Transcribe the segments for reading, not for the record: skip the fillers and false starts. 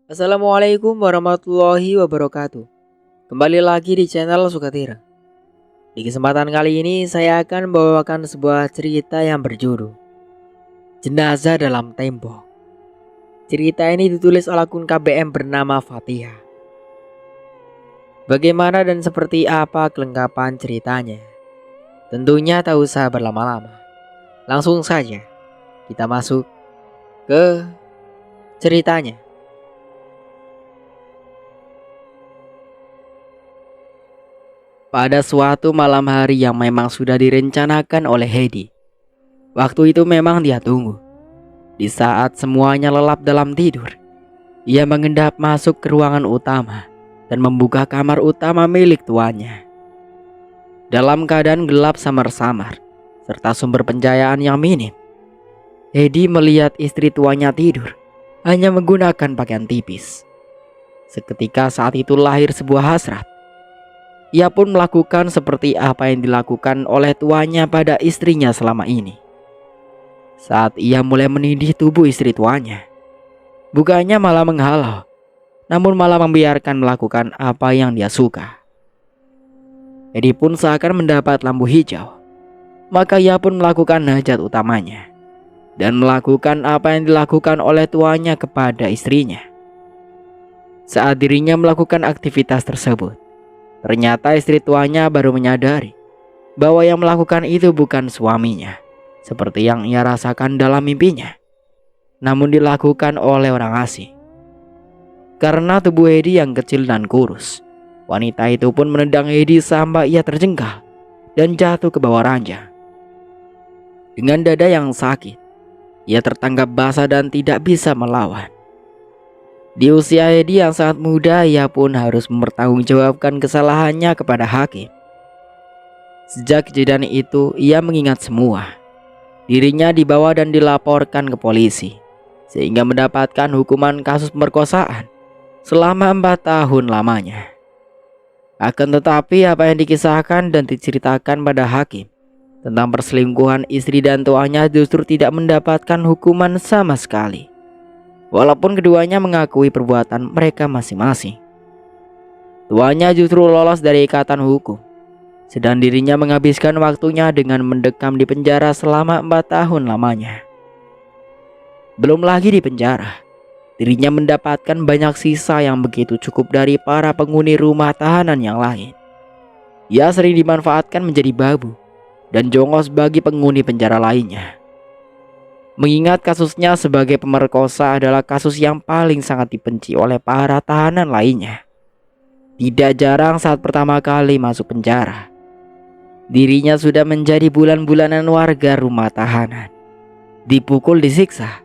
Assalamualaikum warahmatullahi wabarakatuh. Kembali lagi di channel Sukatira. Di kesempatan kali ini saya akan membawakan sebuah cerita yang berjudul Jenazah dalam Tembok. Cerita ini ditulis oleh akun KBM bernama Fatihah. Bagaimana dan seperti apa kelengkapan ceritanya? Tentunya tak usah berlama-lama. Langsung saja kita masuk ke ceritanya. Pada suatu malam hari yang memang sudah direncanakan oleh Heidi. Waktu itu memang dia tunggu. Di saat semuanya lelap dalam tidur, ia mengendap masuk ke ruangan utama dan membuka kamar utama milik tuannya. Dalam keadaan gelap samar-samar serta sumber pencahayaan yang minim, Heidi melihat istri tuanya tidur hanya menggunakan pakaian tipis. Seketika saat itu lahir sebuah hasrat. Ia pun melakukan seperti apa yang dilakukan oleh tuanya pada istrinya selama ini. Saat ia mulai menindih tubuh istri tuanya, bukannya malah menghalau, namun malah membiarkan melakukan apa yang dia suka. Edi pun seakan mendapat lampu hijau, maka ia pun melakukan hajat utamanya dan melakukan apa yang dilakukan oleh tuanya kepada istrinya. Saat dirinya melakukan aktivitas tersebut, ternyata istri tuanya baru menyadari bahwa yang melakukan itu bukan suaminya seperti yang ia rasakan dalam mimpinya, namun dilakukan oleh orang asing. Karena tubuh Heidi yang kecil dan kurus, wanita itu pun menendang Heidi sampai ia terjengkal dan jatuh ke bawah ranjang. Dengan dada yang sakit, ia tertangkap basah dan tidak bisa melawan. Di usia Heidi yang sangat muda, ia pun harus mempertanggungjawabkan kesalahannya kepada hakim. Sejak kejadian itu, ia mengingat semua. Dirinya dibawa dan dilaporkan ke polisi, sehingga mendapatkan hukuman kasus pemerkosaan selama 4 tahun lamanya. Akan tetapi apa yang dikisahkan dan diceritakan pada hakim tentang perselingkuhan istri dan tuanya justru tidak mendapatkan hukuman sama sekali. Walaupun keduanya mengakui perbuatan mereka masing-masing. Tuanya justru lolos dari ikatan hukum, sedang dirinya menghabiskan waktunya dengan mendekam di penjara selama 4 tahun lamanya. Belum lagi di penjara, dirinya mendapatkan banyak sisa yang begitu cukup dari para penghuni rumah tahanan yang lain. Ia sering dimanfaatkan menjadi babu dan jongos bagi penghuni penjara lainnya. Mengingat kasusnya sebagai pemerkosa adalah kasus yang paling sangat dibenci oleh para tahanan lainnya. Tidak jarang saat pertama kali masuk penjara, dirinya sudah menjadi bulan-bulanan warga rumah tahanan. Dipukul, disiksa,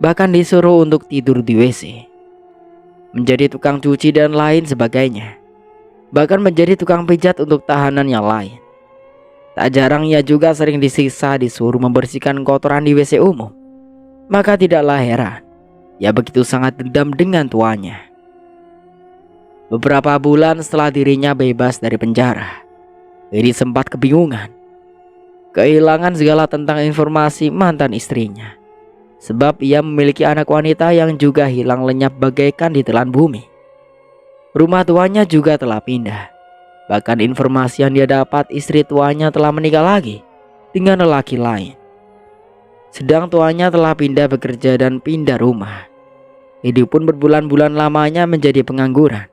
bahkan disuruh untuk tidur di WC. Menjadi tukang cuci dan lain sebagainya. Bahkan menjadi tukang pijat untuk tahanan yang lain. Tak jarang ia juga sering disiksa disuruh membersihkan kotoran di WC umum. Maka tidaklah heran ia begitu sangat dendam dengan tuannya. Beberapa bulan setelah dirinya bebas dari penjara, Heidi sempat kebingungan, kehilangan segala tentang informasi mantan istrinya. Sebab ia memiliki anak wanita yang juga hilang lenyap bagaikan ditelan bumi. Rumah tuanya juga telah pindah. Bahkan informasi yang dia dapat istri tuanya telah menikah lagi dengan lelaki lain. Sedang tuanya telah pindah bekerja dan pindah rumah. Hidup pun berbulan-bulan lamanya menjadi pengangguran.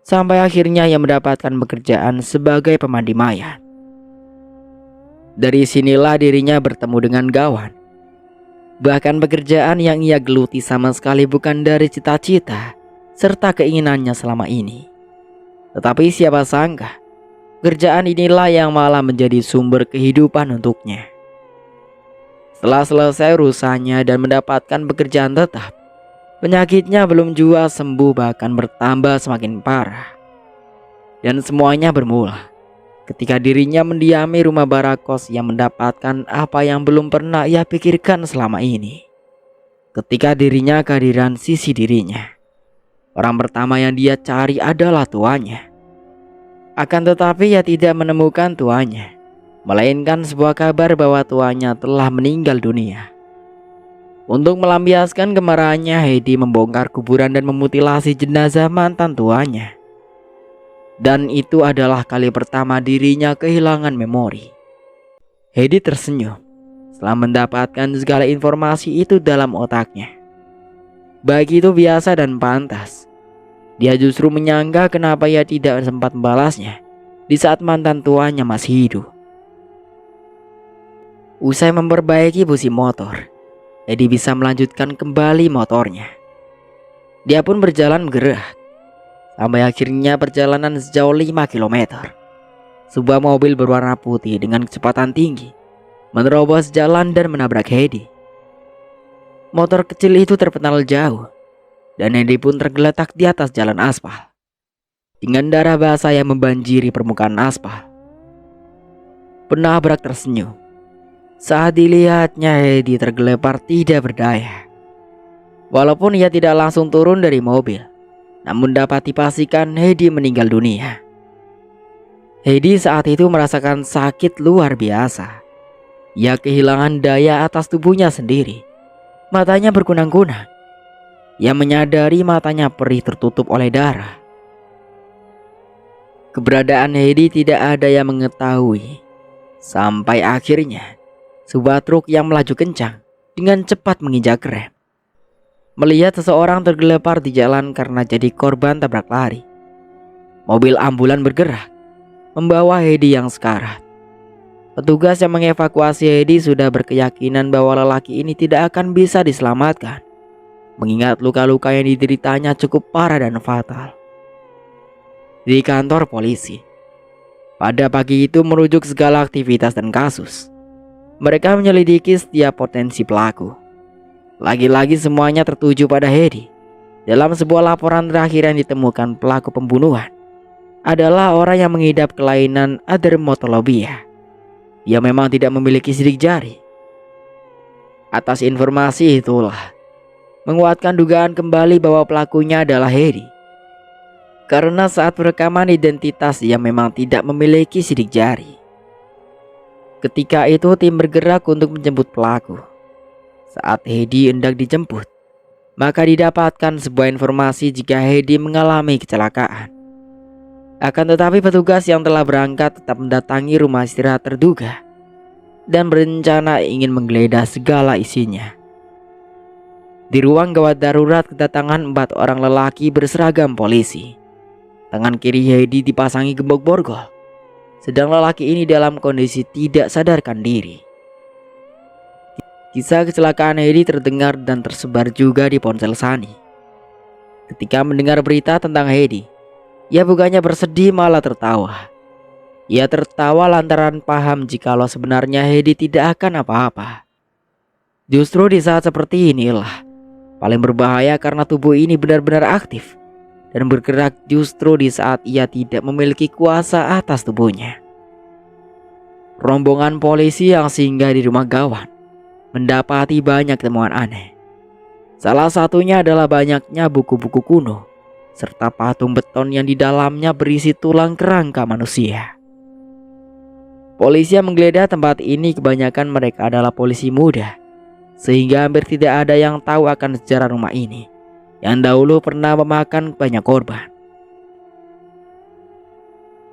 Sampai akhirnya ia mendapatkan pekerjaan sebagai pemandi mayat. Dari sinilah dirinya bertemu dengan Gawan. Bahkan pekerjaan yang ia geluti sama sekali bukan dari cita-cita serta keinginannya selama ini. Tetapi siapa sangka, kerjaan inilah yang malah menjadi sumber kehidupan untuknya. Setelah selesai urusannya dan mendapatkan pekerjaan tetap, penyakitnya belum jua sembuh bahkan bertambah semakin parah. Dan semuanya bermula ketika dirinya mendiami rumah barakos yang mendapatkan apa yang belum pernah ia pikirkan selama ini. Ketika dirinya kehadiran sisi dirinya, orang pertama yang dia cari adalah tuannya. Akan tetapi ia tidak menemukan tuannya, melainkan sebuah kabar bahwa tuannya telah meninggal dunia. Untuk melampiaskan kemarahannya, Heidi membongkar kuburan dan memutilasi jenazah mantan tuanya. Dan itu adalah kali pertama dirinya kehilangan memori. Heidi tersenyum setelah mendapatkan segala informasi itu dalam otaknya. Begitu biasa dan pantas. Dia justru menyangka kenapa ia tidak sempat membalasnya di saat mantan tuanya masih hidup. Usai memperbaiki busi motor, Heidi bisa melanjutkan kembali motornya. Dia pun berjalan bergerak sampai akhirnya perjalanan sejauh 5 km. Sebuah mobil berwarna putih dengan kecepatan tinggi menerobos jalan dan menabrak Heidi. Motor kecil itu terpental jauh dan Heidi pun tergeletak di atas jalan aspal dengan darah basah yang membanjiri permukaan aspal. Penabrak tersenyum saat dilihatnya Heidi tergelepar tidak berdaya. Walaupun ia tidak langsung turun dari mobil, namun dapat dipastikan Heidi meninggal dunia. Heidi saat itu merasakan sakit luar biasa. Ia kehilangan daya atas tubuhnya sendiri. Matanya berkunang-kunang. Ia menyadari matanya perih tertutup oleh darah. Keberadaan Heidi tidak ada yang mengetahui. Sampai akhirnya sebuah truk yang melaju kencang dengan cepat menginjak rem. Melihat seseorang tergelepar di jalan karena jadi korban tabrak lari, mobil ambulan bergerak membawa Heidi yang sekarat. Petugas yang mengevakuasi Heidi sudah berkeyakinan bahwa lelaki ini tidak akan bisa diselamatkan, mengingat luka-luka yang dideritanya cukup parah dan fatal. Di kantor polisi, pada pagi itu merujuk segala aktivitas dan kasus. Mereka menyelidiki setiap potensi pelaku. Lagi-lagi semuanya tertuju pada Heidi. Dalam sebuah laporan terakhir yang ditemukan, pelaku pembunuhan adalah orang yang mengidap kelainan adermatolobia. Dia memang tidak memiliki sidik jari. Atas informasi itulah menguatkan dugaan kembali bahwa pelakunya adalah Heidi. Karena saat perekaman identitas dia memang tidak memiliki sidik jari. Ketika itu tim bergerak untuk menjemput pelaku. Saat Heidi hendak dijemput, maka didapatkan sebuah informasi jika Heidi mengalami kecelakaan. Akan tetapi petugas yang telah berangkat tetap mendatangi rumah istirahat terduga dan berencana ingin menggeledah segala isinya. Di ruang gawat darurat kedatangan 4 orang lelaki berseragam polisi. Tangan kiri Heidi dipasangi gembok borgol, sedang lelaki ini dalam kondisi tidak sadarkan diri. Kisah kecelakaan Heidi terdengar dan tersebar juga di ponsel Sani. Ketika mendengar berita tentang Heidi, ia bukannya bersedih malah tertawa. Ia tertawa lantaran paham jikalau sebenarnya Heidi tidak akan apa-apa. Justru di saat seperti inilah paling berbahaya karena tubuh ini benar-benar aktif dan bergerak justru di saat ia tidak memiliki kuasa atas tubuhnya. Rombongan polisi yang singgah di rumah gawat mendapati banyak temuan aneh. Salah satunya adalah banyaknya buku-buku kuno serta patung beton yang di dalamnya berisi tulang kerangka manusia. Polisi yang menggeledah tempat ini kebanyakan mereka adalah polisi muda, sehingga hampir tidak ada yang tahu akan sejarah rumah ini yang dahulu pernah memakan banyak korban.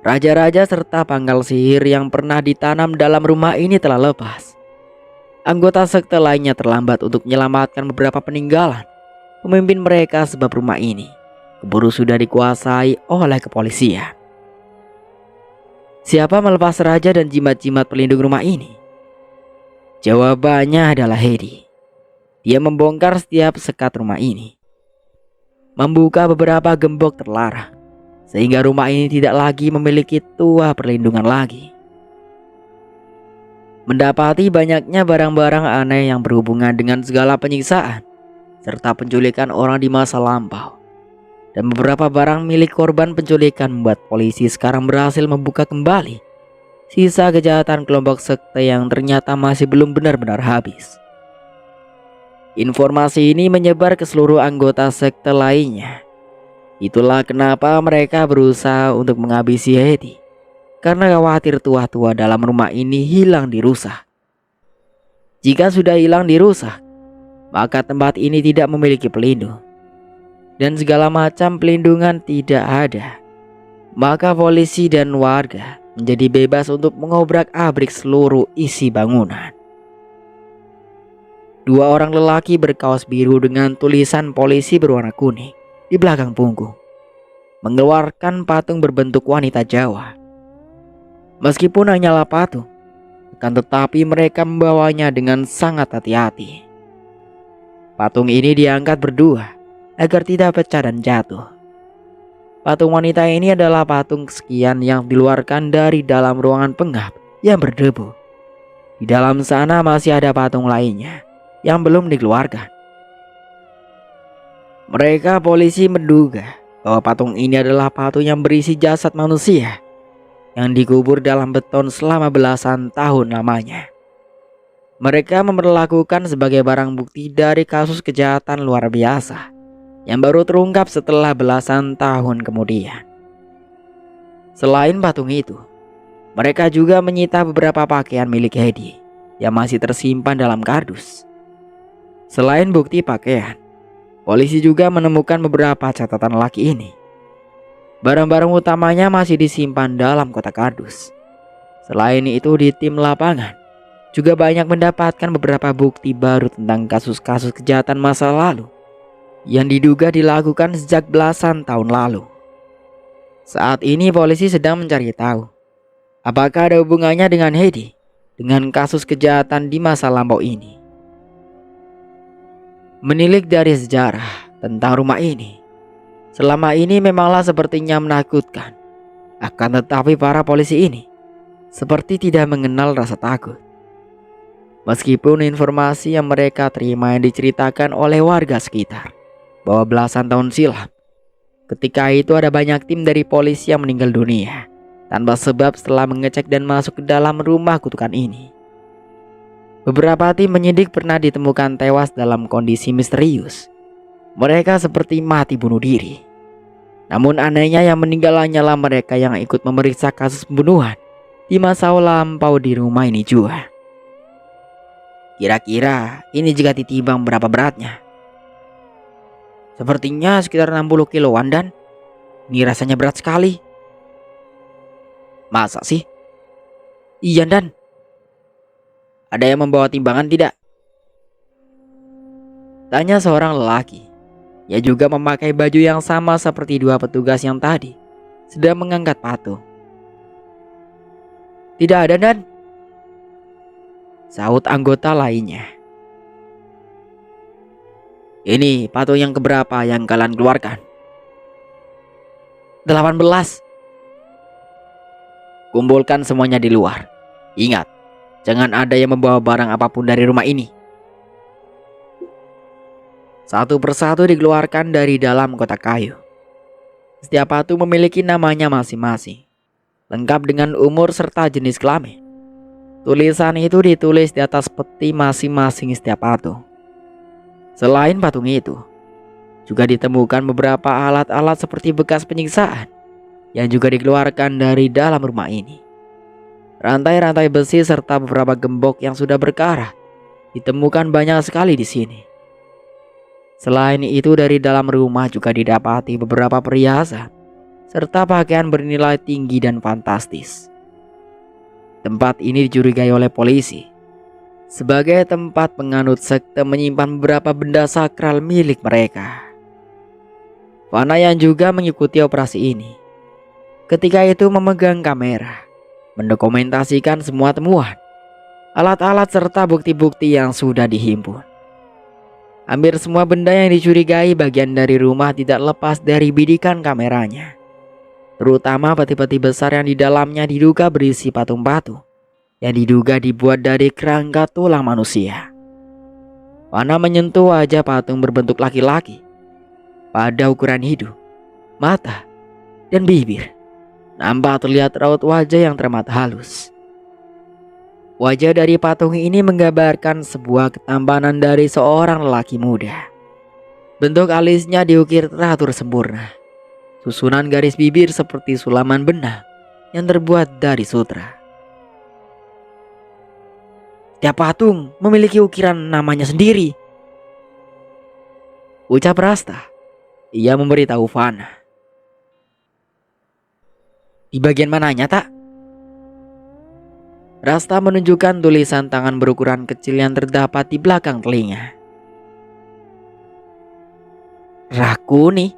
Raja-raja serta pangkal sihir yang pernah ditanam dalam rumah ini telah lepas. Anggota sekte lainnya terlambat untuk menyelamatkan beberapa peninggalan pemimpin mereka sebab rumah ini keburu sudah dikuasai oleh kepolisian. Siapa melepas raja dan jimat-jimat pelindung rumah ini? Jawabannya adalah Heidi. Dia membongkar setiap sekat rumah ini, membuka beberapa gembok terlarang, sehingga rumah ini tidak lagi memiliki tuah perlindungan lagi. Mendapati banyaknya barang-barang aneh yang berhubungan dengan segala penyiksaan serta penculikan orang di masa lampau. Dan beberapa barang milik korban penculikan membuat polisi sekarang berhasil membuka kembali sisa kejahatan kelompok sekte yang ternyata masih belum benar-benar habis. Informasi ini menyebar ke seluruh anggota sekte lainnya. Itulah kenapa mereka berusaha untuk menghabisi Heidi, karena khawatir tua-tua dalam rumah ini hilang dirusak. Jika sudah hilang dirusak, maka tempat ini tidak memiliki pelindung dan segala macam pelindungan tidak ada. Maka polisi dan warga menjadi bebas untuk mengobrak-abrik seluruh isi bangunan. Dua orang lelaki berkaos biru dengan tulisan polisi berwarna kuning di belakang punggung mengeluarkan patung berbentuk wanita Jawa. Meskipun hanyalah patung, akan tetapi mereka membawanya dengan sangat hati-hati. Patung ini diangkat berdua agar tidak pecah dan jatuh. Patung wanita ini adalah patung kesekian yang dikeluarkan dari dalam ruangan pengap yang berdebu. Di dalam sana masih ada patung lainnya yang belum dikeluarkan. Mereka polisi menduga bahwa patung ini adalah patung yang berisi jasad manusia yang dikubur dalam beton selama belasan tahun lamanya. Mereka memperlakukan sebagai barang bukti dari kasus kejahatan luar biasa yang baru terungkap setelah belasan tahun kemudian. Selain patung itu, mereka juga menyita beberapa pakaian milik Hedi yang masih tersimpan dalam kardus. Selain bukti pakaian, polisi juga menemukan beberapa catatan laki ini. Barang-barang utamanya masih disimpan dalam kotak kardus. Selain itu, di tim lapangan juga banyak mendapatkan beberapa bukti baru tentang kasus-kasus kejahatan masa lalu yang diduga dilakukan sejak belasan tahun lalu. Saat ini polisi sedang mencari tahu apakah ada hubungannya dengan Hedi dengan kasus kejahatan di masa lampau ini. Menilik dari sejarah tentang rumah ini, selama ini memanglah sepertinya menakutkan. Akan tetapi para polisi ini seperti tidak mengenal rasa takut. Meskipun informasi yang mereka terima yang diceritakan oleh warga sekitar bahwa belasan tahun silam, ketika itu ada banyak tim dari polisi yang meninggal dunia tanpa sebab setelah mengecek dan masuk ke dalam rumah kutukan ini. Beberapa tim penyidik pernah ditemukan tewas dalam kondisi misterius. Mereka seperti mati bunuh diri. Namun anehnya yang meninggal hanyalah mereka yang ikut memeriksa kasus pembunuhan di masa lampau di rumah ini juga. Kira-kira ini jika ditimbang berapa beratnya? Sepertinya sekitar 60 kiloan dan ini rasanya berat sekali. Masa sih? Iya dan ada yang membawa timbangan tidak? Tanya seorang lelaki. Ia juga memakai baju yang sama seperti dua petugas yang tadi sedang mengangkat patung. Tidak ada dan, sahut anggota lainnya. Ini patung yang keberapa yang kalian keluarkan? 18. Kumpulkan semuanya di luar. Ingat, jangan ada yang membawa barang apapun dari rumah ini. Satu persatu dikeluarkan dari dalam kotak kayu. Setiap patung memiliki namanya masing-masing, lengkap dengan umur serta jenis kelamin. Tulisan itu ditulis di atas peti masing-masing setiap patung. Selain patung itu, juga ditemukan beberapa alat-alat seperti bekas penyiksaan yang juga dikeluarkan dari dalam rumah ini. Rantai-rantai besi serta beberapa gembok yang sudah berkarat ditemukan banyak sekali di sini. Selain itu, dari dalam rumah juga didapati beberapa perhiasan serta pakaian bernilai tinggi dan fantastis. Tempat ini dicurigai oleh polisi sebagai tempat penganut sekte menyimpan beberapa benda sakral milik mereka. Fana yang juga mengikuti operasi ini ketika itu memegang kamera, mendokumentasikan semua temuan, alat-alat serta bukti-bukti yang sudah dihimpun. Hampir semua benda yang dicurigai bagian dari rumah tidak lepas dari bidikan kameranya, terutama peti-peti besar yang di dalamnya diduga berisi patung-patung yang diduga dibuat dari kerangka tulang manusia. Fana menyentuh wajah patung berbentuk laki-laki pada ukuran hidung, mata, dan bibir. Nampak terlihat raut wajah yang teramat halus. Wajah dari patung ini menggambarkan sebuah ketampanan dari seorang lelaki muda. Bentuk alisnya diukir teratur sempurna. Susunan garis bibir seperti sulaman benang yang terbuat dari sutra. Tiap patung memiliki ukiran namanya sendiri. ucap Rasta. Ia memberitahu Fana. Di bagian mananya, tak? Rasta menunjukkan tulisan tangan berukuran kecil yang terdapat di belakang telinga. Rakuni.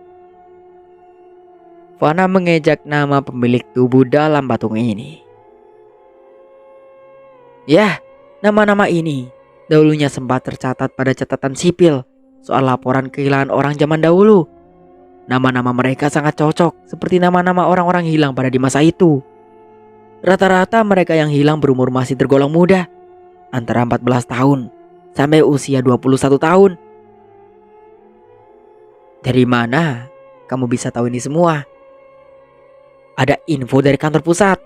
Fana mengejak nama pemilik tubuh dalam patung ini. Ya, nama-nama ini dahulunya sempat tercatat pada catatan sipil soal laporan kehilangan orang zaman dahulu. Nama-nama mereka sangat cocok seperti nama-nama orang-orang hilang pada di masa itu. Rata-rata mereka yang hilang berumur masih tergolong muda, antara 14 tahun sampai usia 21 tahun. Dari mana kamu bisa tahu ini semua? Ada info dari kantor pusat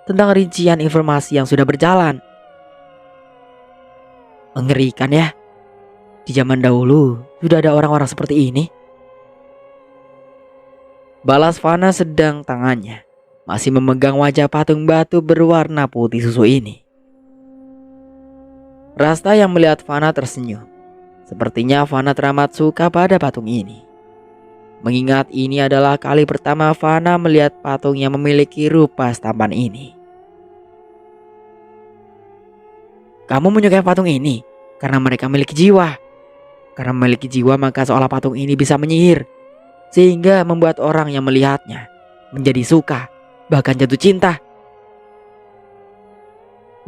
tentang rincian informasi yang sudah berjalan. Mengerikan ya. Di zaman dahulu sudah ada orang-orang seperti ini. Balas Fana sedang tangannya masih memegang wajah patung batu berwarna putih susu ini. Rasta yang melihat Fana tersenyum. Sepertinya Fana teramat suka pada patung ini. Mengingat ini adalah kali pertama Fana melihat patung yang memiliki rupa tampan ini. Kamu menyukai patung ini karena mereka memiliki jiwa. Karena memiliki jiwa maka seolah patung ini bisa menyihir, sehingga membuat orang yang melihatnya menjadi suka, bahkan jatuh cinta.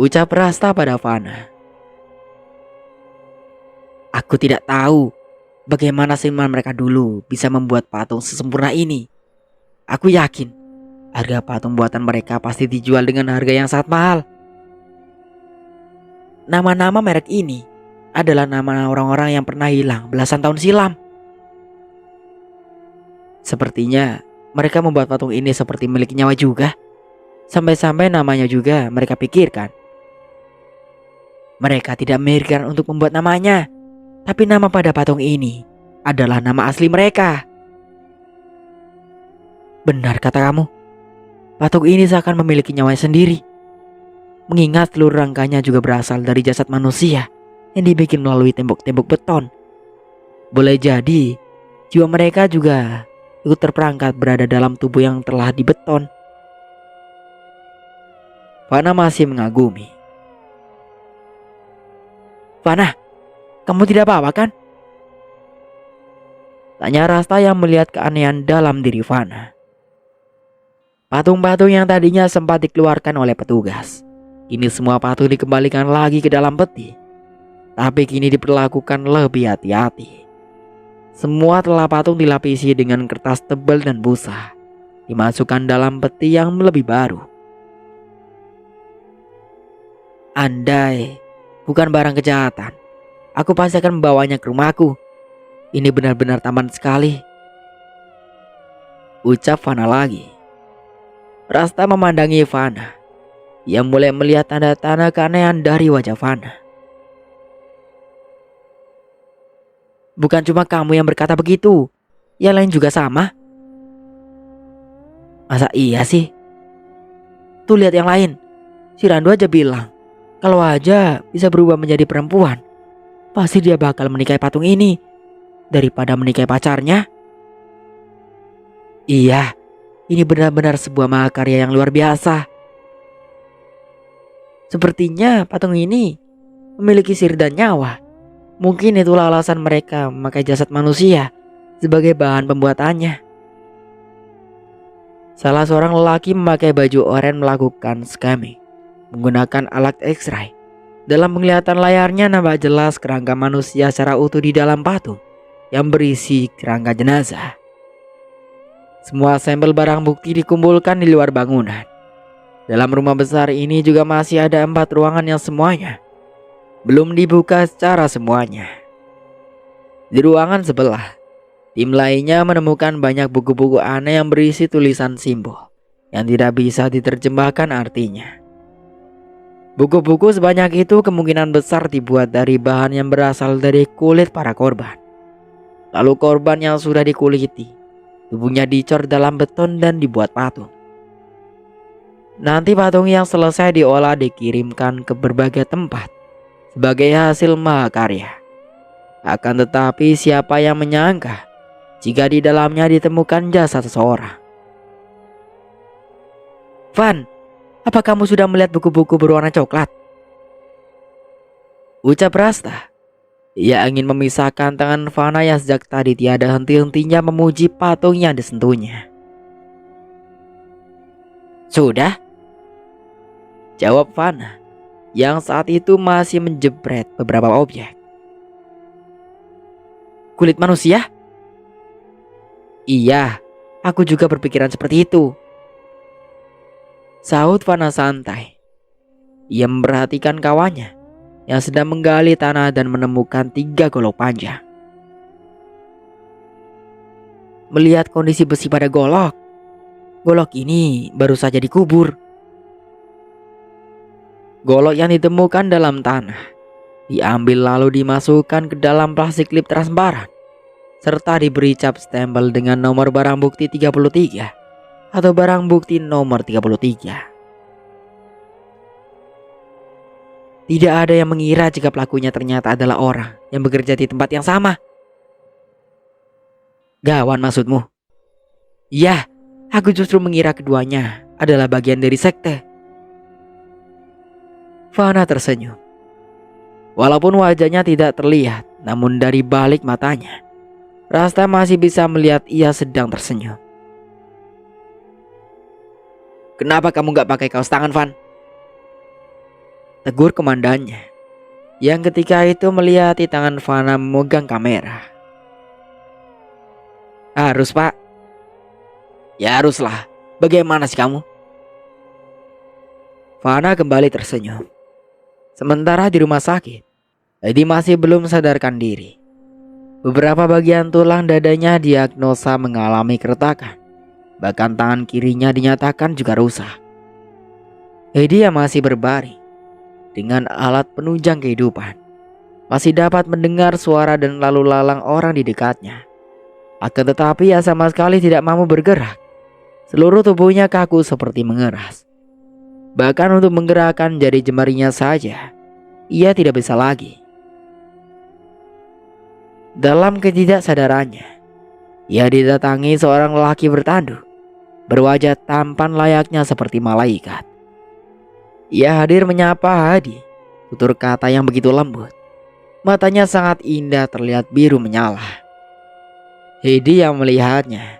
Ucap Rasta pada Fana. Aku tidak tahu bagaimana seniman mereka dulu bisa membuat patung sesempurna ini. Aku yakin harga patung buatan mereka pasti dijual dengan harga yang sangat mahal. Nama-nama merek ini adalah nama orang-orang yang pernah hilang belasan tahun silam. Sepertinya mereka membuat patung ini seperti memiliki nyawa juga. Sampai-sampai namanya juga mereka pikirkan. Mereka tidak memikirkan untuk membuat namanya, tapi nama pada patung ini adalah nama asli mereka. Benar kata kamu. Patung ini seakan memiliki nyawanya sendiri. Mengingat seluruh rangkanya juga berasal dari jasad manusia yang dibikin melalui tembok-tembok beton. Boleh jadi jiwa mereka juga ikut terperangkap berada dalam tubuh yang telah dibeton. Fana masih mengagumi. Fana, kamu tidak apa-apa kan? Tanya Rasta yang melihat keanehan dalam diri Fana. Patung-patung yang tadinya sempat dikeluarkan oleh petugas, kini semua patung dikembalikan lagi ke dalam peti. Tapi kini diperlakukan lebih hati-hati. Semua telah patung dilapisi dengan kertas tebal dan busa, dimasukkan dalam peti yang lebih baru. Andai bukan barang kejahatan, aku pasti akan membawanya ke rumahku. Ini benar-benar taman sekali. Ucap Fana lagi. Rasta memandangi Fana. Ia mulai melihat tanda-tanda keanehan dari wajah Fana. Bukan cuma kamu yang berkata begitu, yang lain juga sama. Masa iya sih? Tuh lihat yang lain. Si Randu aja bilang kalau aja bisa berubah menjadi perempuan, pasti dia bakal menikahi patung ini daripada menikahi pacarnya. Iya, ini benar-benar sebuah mahakarya yang luar biasa. Sepertinya patung ini memiliki sihir dan nyawa. Mungkin itulah alasan mereka memakai jasad manusia sebagai bahan pembuatannya. Salah seorang lelaki memakai baju oranye melakukan scanning menggunakan alat X-ray. Dalam penglihatan layarnya nampak jelas kerangka manusia secara utuh di dalam patung yang berisi kerangka jenazah. Semua sampel barang bukti dikumpulkan di luar bangunan. Dalam rumah besar ini juga masih ada 4 ruangan yang semuanya belum dibuka secara semuanya. Di ruangan sebelah, tim lainnya menemukan banyak buku-buku aneh yang berisi tulisan simbol yang tidak bisa diterjemahkan artinya. Buku-buku sebanyak itu kemungkinan besar dibuat dari bahan yang berasal dari kulit para korban. Lalu korban yang sudah dikuliti, tubuhnya dicor dalam beton dan dibuat patung. Nanti patung yang selesai diolah dikirimkan ke berbagai tempat sebagai hasil mahakarya. Akan tetapi siapa yang menyangka jika di dalamnya ditemukan jasad seseorang. Van, apa kamu sudah melihat buku-buku berwarna coklat? Ucap Rasta. Ia ingin memisahkan tangan Fana yang sejak tadi tiada henti-hentinya memuji patung yang disentuhnya. Sudah? Jawab Fana yang saat itu masih menjepret beberapa objek. Kulit manusia? Iya, aku juga berpikiran seperti itu. Sahut Fana santai. Ia memperhatikan kawannya yang sedang menggali tanah dan menemukan 3 golok panjang. Melihat kondisi besi pada golok ini baru saja dikubur. Golok yang ditemukan dalam tanah diambil lalu dimasukkan ke dalam plastik klip transparan serta diberi cap stempel dengan nomor barang bukti 33 atau barang bukti nomor 33. Tidak ada yang mengira jika pelakunya ternyata adalah orang yang bekerja di tempat yang sama. Gawan maksudmu? Iya, aku justru mengira keduanya adalah bagian dari sekte. Fana tersenyum. Walaupun wajahnya tidak terlihat, namun dari balik matanya, Rasta masih bisa melihat ia sedang tersenyum. Kenapa kamu gak pakai kaos tangan, Van? Tegur komandannya, yang ketika itu melihat di tangan Fana memegang kamera. Harus, Pak. Ya haruslah. Bagaimana sih kamu? Fana kembali tersenyum. Sementara di rumah sakit, Edi masih belum sadarkan diri. Beberapa bagian tulang dadanya diagnosa mengalami keretakan. Bahkan tangan kirinya dinyatakan juga rusak. Edi yang masih berbaring dengan alat penunjang kehidupan masih dapat mendengar suara dan lalu lalang orang di dekatnya. Akan tetapi ia sama sekali tidak mampu bergerak. Seluruh tubuhnya kaku seperti mengeras. Bahkan untuk menggerakkan jari jemarinya saja ia tidak bisa lagi. Dalam ketidaksadarannya, ia didatangi seorang lelaki bertanduk, berwajah tampan layaknya seperti malaikat. Ia hadir menyapa Hadi, tutur kata yang begitu lembut. Matanya sangat indah terlihat biru menyala. Hedi yang melihatnya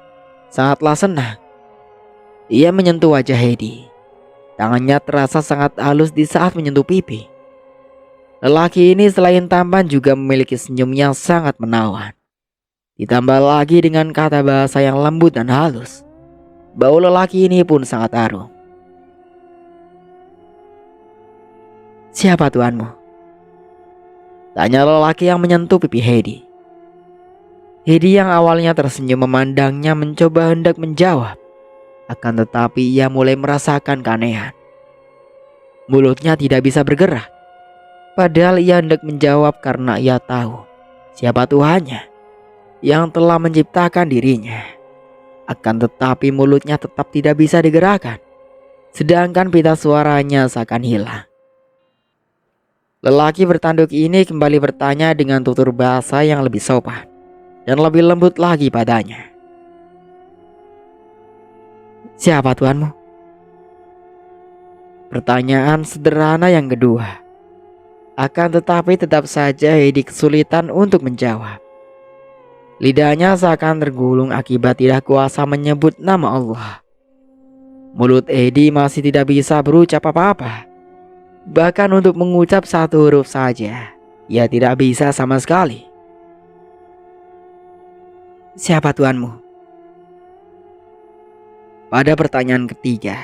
sangatlah senang. Ia menyentuh wajah Hedi. Tangannya terasa sangat halus di saat menyentuh pipi. Lelaki ini selain tampan juga memiliki senyum yang sangat menawan. Ditambah lagi dengan kata bahasa yang lembut dan halus. Bau lelaki ini pun sangat harum. Siapa tuanmu? Tanya lelaki yang menyentuh pipi Hedi. Hedi yang awalnya tersenyum memandangnya mencoba hendak menjawab. Akan tetapi ia mulai merasakan keanehan. Mulutnya tidak bisa bergerak. Padahal ia hendak menjawab karena ia tahu siapa Tuhannya yang telah menciptakan dirinya. Akan tetapi mulutnya tetap tidak bisa digerakkan. Sedangkan pita suaranya seakan hilang. Lelaki bertanduk ini kembali bertanya dengan tutur bahasa yang lebih sopan dan lebih lembut lagi padanya. Siapa tuanmu? Pertanyaan sederhana yang kedua. Akan tetapi tetap saja Hedi kesulitan untuk menjawab. Lidahnya seakan tergulung akibat tidak kuasa menyebut nama Allah. Mulut Hedi masih tidak bisa berucap apa-apa. Bahkan untuk mengucap satu huruf saja ia tidak bisa sama sekali. Siapa tuanmu? Pada pertanyaan ketiga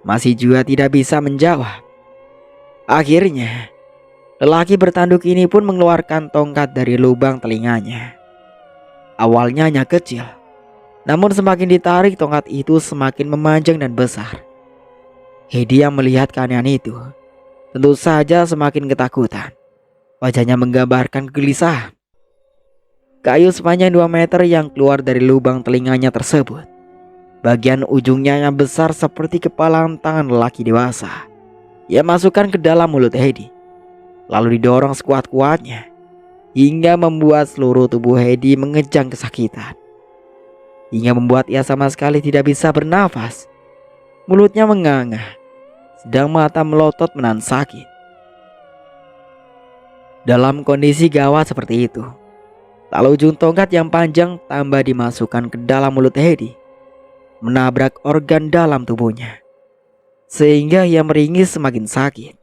masih juga tidak bisa menjawab. Akhirnya lelaki bertanduk ini pun mengeluarkan tongkat dari lubang telinganya. Awalnya hanya kecil, namun semakin ditarik tongkat itu semakin memanjang dan besar. Hedi yang melihat keanehan itu tentu saja semakin ketakutan. Wajahnya menggambarkan kegelisahan. Kayu sepanjang 2 meter yang keluar dari lubang telinganya tersebut, bagian ujungnya yang besar seperti kepalan tangan lelaki dewasa, ia masukkan ke dalam mulut Hedi. Lalu didorong sekuat-kuatnya. hingga membuat seluruh tubuh Heidi mengejang kesakitan. Hingga membuat ia sama sekali tidak bisa bernafas. Mulutnya menganga, sedang mata melotot menahan sakit. Dalam kondisi gawat seperti itu, lalu ujung tongkat yang panjang tambah dimasukkan ke dalam mulut Heidi, menabrak organ dalam tubuhnya, sehingga ia meringis semakin sakit.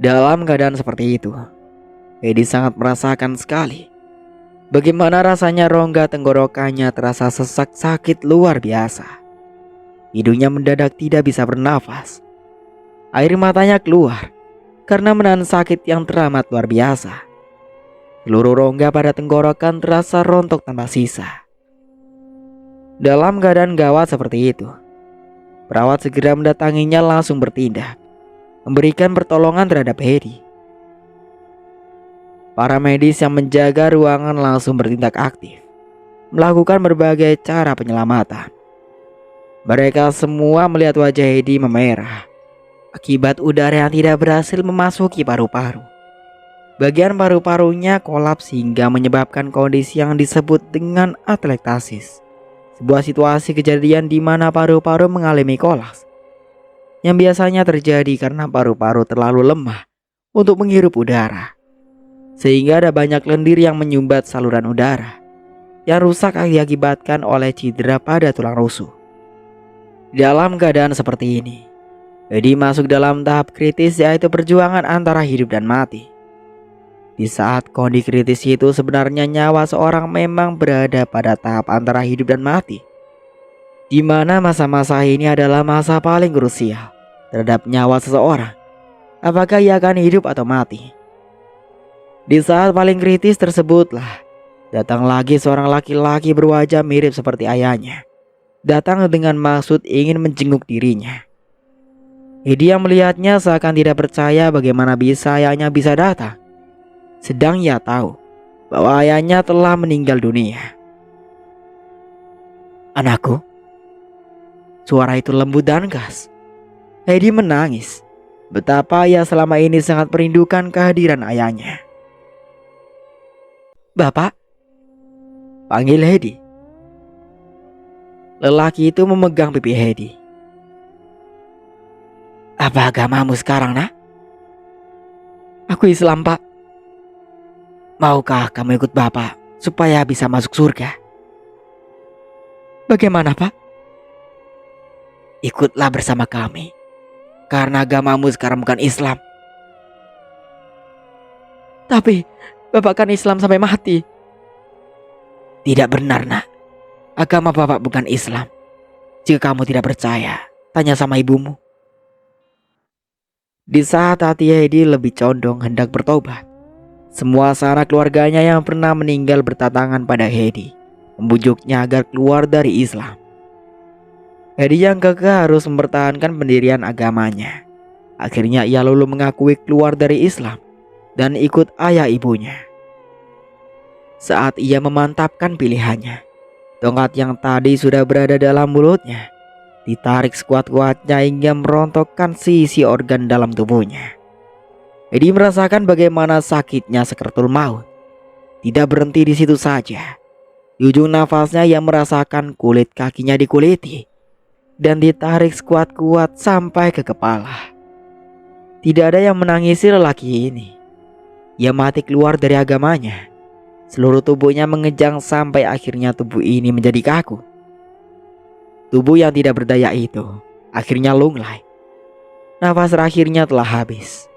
Dalam keadaan seperti itu, Heidi sangat merasakan sekali bagaimana rasanya rongga tenggorokannya terasa sesak sakit luar biasa. Hidungnya mendadak tidak bisa bernafas. Air matanya keluar karena menahan sakit yang teramat luar biasa. Seluruh rongga pada tenggorokan terasa rontok tanpa sisa. Dalam keadaan gawat seperti itu, perawat segera mendatanginya langsung bertindak, memberikan pertolongan terhadap Heidi. Para medis yang menjaga ruangan langsung bertindak aktif, melakukan berbagai cara penyelamatan. Mereka semua melihat wajah Heidi memerah akibat udara yang tidak berhasil memasuki paru-paru. Bagian paru-parunya kolaps hingga menyebabkan kondisi yang disebut dengan atelektasis. Sebuah situasi kejadian di mana paru-paru mengalami kolaps, yang biasanya terjadi karena paru-paru terlalu lemah untuk menghirup udara, sehingga ada banyak lendir yang menyumbat saluran udara yang rusak diakibatkan oleh cedera pada tulang rusuk. Dalam keadaan seperti ini, Heidi masuk dalam tahap kritis, yaitu perjuangan antara hidup dan mati. Di saat kondisi kritis itu sebenarnya nyawa seorang memang berada pada tahap antara hidup dan mati, di mana masa-masa ini adalah masa paling krusial terhadap nyawa seseorang, apakah ia akan hidup atau mati. Di saat paling kritis tersebutlah datang lagi seorang laki-laki berwajah mirip seperti ayahnya, datang dengan maksud ingin menjenguk dirinya. Heidi yang melihatnya seakan tidak percaya bagaimana bisa ayahnya bisa datang, sedang ia tahu bahwa ayahnya telah meninggal dunia. "Anakku." Suara itu lembut dan khas. Heidi menangis. Betapa ia selama ini sangat merindukan kehadiran ayahnya. "Bapak," panggil Heidi. Lelaki itu memegang pipi Heidi. "Apa agamamu sekarang, nak?" "Aku Islam, Pak." "Maukah kamu ikut Bapak supaya bisa masuk surga?" "Bagaimana, Pak?" "Ikutlah bersama kami, karena agamamu sekarang bukan Islam." "Tapi Bapak kan Islam sampai mati." "Tidak benar, nak. Agama Bapak bukan Islam. Jika kamu tidak percaya, tanya sama ibumu." Di saat hati Heidi lebih condong hendak bertobat, semua sanak keluarganya yang pernah meninggal bertatangan pada Heidi, membujuknya agar keluar dari Islam. Heidi yang kekeh harus mempertahankan pendirian agamanya. Akhirnya ia lalu mengakui keluar dari Islam dan ikut ayah ibunya. Saat ia memantapkan pilihannya, tongkat yang tadi sudah berada dalam mulutnya ditarik sekuat-kuatnya hingga merontokkan sisi organ dalam tubuhnya. Heidi merasakan bagaimana sakitnya sekertul maut. Tidak berhenti di situ saja. Di ujung nafasnya ia merasakan kulit kakinya dikuliti dan ditarik sekuat-kuat sampai ke kepala. Tidak ada yang menangisi lelaki ini. Ia mati keluar dari agamanya. Seluruh tubuhnya mengejang sampai akhirnya tubuh ini menjadi kaku. Tubuh yang tidak berdaya itu akhirnya lunglai. Nafas terakhirnya telah habis.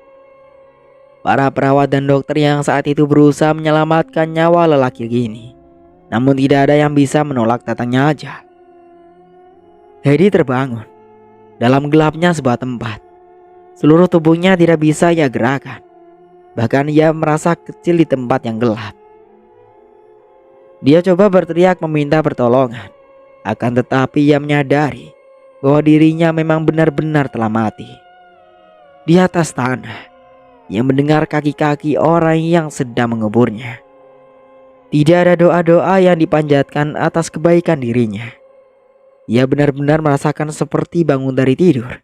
Para perawat dan dokter yang saat itu berusaha menyelamatkan nyawa lelaki ini, namun tidak ada yang bisa menolak datangnya ajal. Heidi terbangun. Dalam gelapnya sebuah tempat, seluruh tubuhnya tidak bisa ia gerakan. Bahkan ia merasa kecil di tempat yang gelap. Dia coba berteriak meminta pertolongan, akan tetapi ia menyadari bahwa dirinya memang benar-benar telah mati. Di atas tanah, ia mendengar kaki-kaki orang yang sedang menguburnya. Tidak ada doa-doa yang dipanjatkan atas kebaikan dirinya. Ia benar-benar merasakan seperti bangun dari tidur.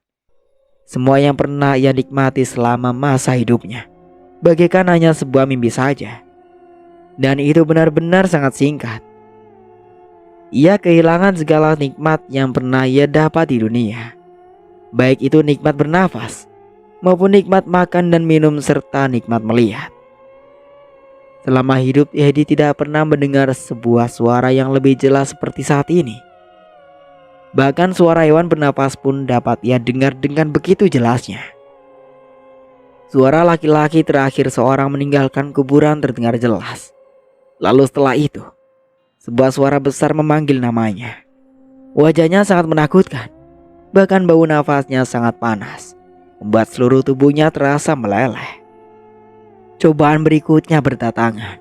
Semua yang pernah ia nikmati selama masa hidupnya bagaikan hanya sebuah mimpi saja. Dan itu benar-benar sangat singkat. Ia kehilangan segala nikmat yang pernah ia dapat di dunia, baik itu nikmat bernafas maupun nikmat makan dan minum serta nikmat melihat. Selama hidup, Hedi tidak pernah mendengar sebuah suara yang lebih jelas seperti saat ini. Bahkan suara hewan bernapas pun dapat ia dengar dengan begitu jelasnya. Suara laki-laki terakhir seorang meninggalkan kuburan terdengar jelas. Lalu setelah itu, sebuah suara besar memanggil namanya. Wajahnya sangat menakutkan. Bahkan bau nafasnya sangat panas, membuat seluruh tubuhnya terasa meleleh. Cobaan berikutnya berdatangan.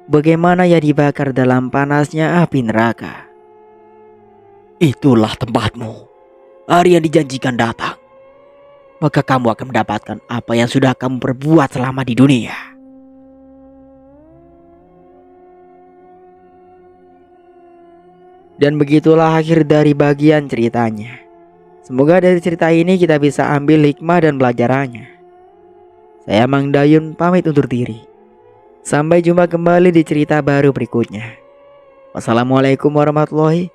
Bagaimana ia dibakar dalam panasnya api neraka. Itulah tempatmu. Hari yang dijanjikan datang. Maka kamu akan mendapatkan apa yang sudah kamu perbuat selama di dunia. Dan begitulah akhir dari bagian ceritanya. Semoga dari cerita ini kita bisa ambil hikmah dan pelajarannya. Saya Mang Dayun pamit undur diri. Sampai jumpa kembali di cerita baru berikutnya. Wassalamualaikum warahmatullahi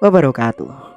wabarakatuh.